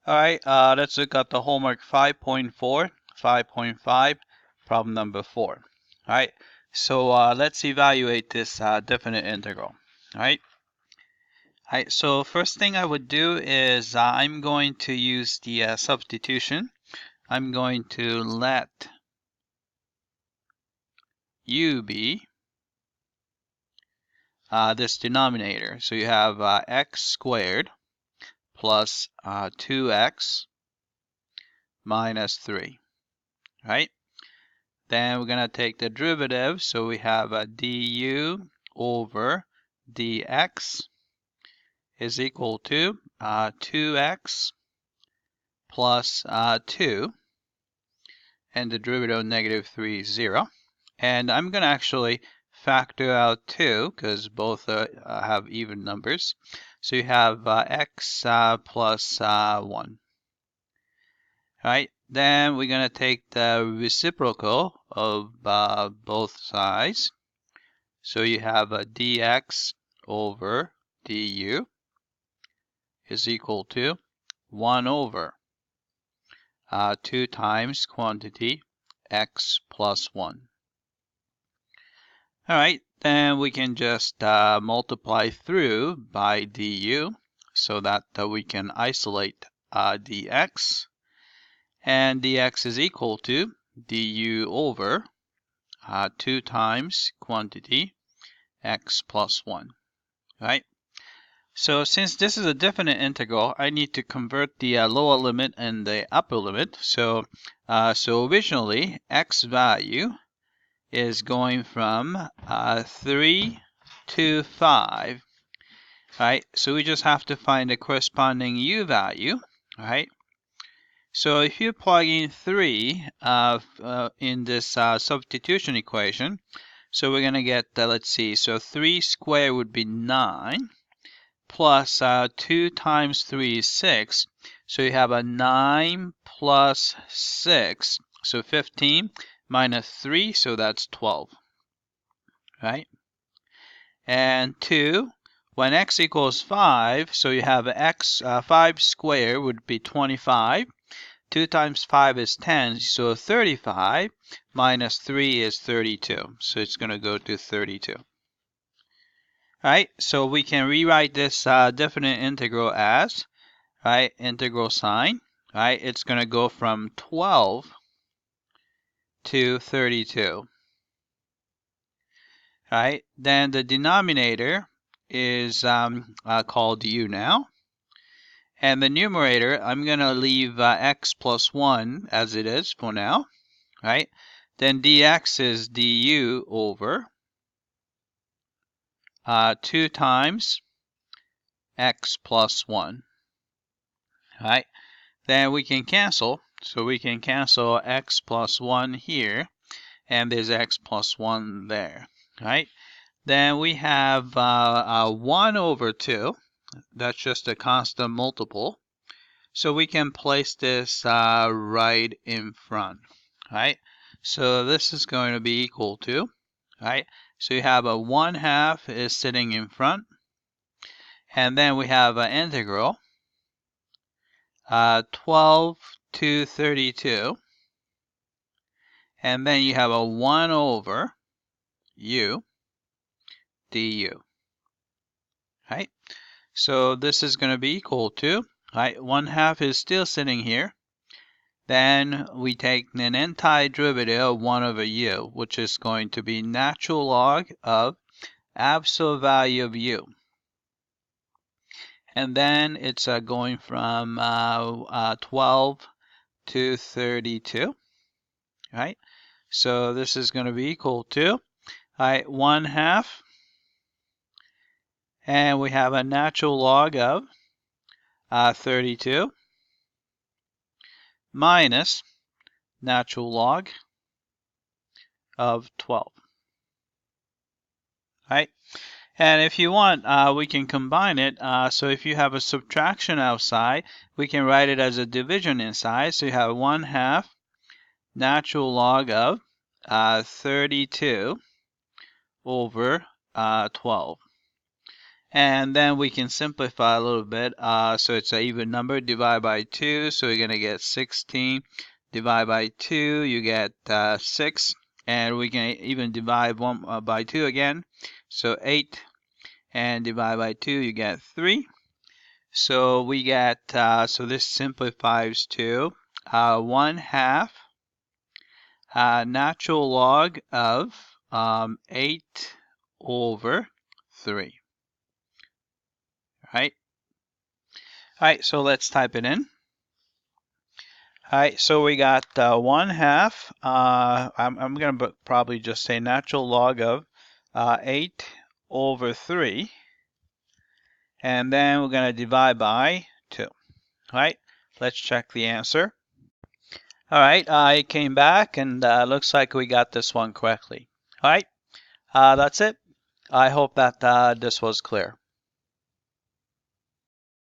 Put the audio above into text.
All right, let's look at the homework 5.4, 5.5, problem number 4. All right, so let's evaluate this definite integral. All right. All right, so first thing I would do is I'm going to use the substitution. I'm going to let u be this denominator. So you have x squared plus 2x minus 3, right? Then we're going to take the derivative, so we have a du over dx is equal to 2x plus 2, and the derivative of negative 3 is 0. And I'm going to actually factor out 2 because both have even numbers. So you have x plus 1. Right, then we're going to take the reciprocal of both sides. So you have a dx over du is equal to 1 over 2 times quantity x plus 1. All right, then we can just multiply through by du so that we can isolate dx. And dx is equal to du over 2 times quantity x plus 1, right? So since this is a definite integral, I need to convert the lower limit and the upper limit. So originally, x value is going from 3 to 5, right? So we just have to find the corresponding u value, right? So if you plug in 3 in this substitution equation, so we're going to get, let's see, so 3 squared would be 9, plus 2 times 3 is 6. So you have a 9 plus 6, so 15 minus 3, so that's 12, right? And 2, when x equals 5, so you have x, 5 squared would be 25. 2 times 5 is 10, so 35 minus 3 is 32. So it's going to go to 32. All right, so we can rewrite this definite integral as, right, integral sign, right, it's going to go from 12 to 32. Right, then the denominator is called u now. And the numerator, I'm going to leave x plus 1 as it is for now, right? Then dx is du over 2 times x plus 1, right? Then we can cancel, so we can cancel x plus 1 here, and there's x plus 1 there, right? Then we have 1 over 2, that's just a constant multiple. So we can place this right in front, right? So this is going to be equal to, right? So you have a 1/2 is sitting in front. And then we have an integral, 12 to 32. And then you have a 1 over u du, right? So this is going to be equal to, right, 1/2 is still sitting here. Then we take an antiderivative of 1 over u, which is going to be natural log of absolute value of u. And then it's going from 12 to 32, right? So this is going to be equal to, right, 1/2. And we have a natural log of 32 minus natural log of 12, right? And if you want, we can combine it. So if you have a subtraction outside, we can write it as a division inside. So you have 1/2 natural log of 32 over 12. And then we can simplify a little bit. So it's an even number, divide by 2. So you're going to get 16. Divide by 2, you get 6. And we can even divide 1 by 2 again. So 8. And divide by 2, you get 3. So we get, so this simplifies to 1/2 natural log of 8 over 3. Right? All right, so let's type it in. All right, so we got 1/2. I'm going to probably just say natural log of 8 over 3. And then we're going to divide by 2. All right, let's check the answer. All right, I came back and looks like we got this one correctly. All right, that's it. I hope that this was clear.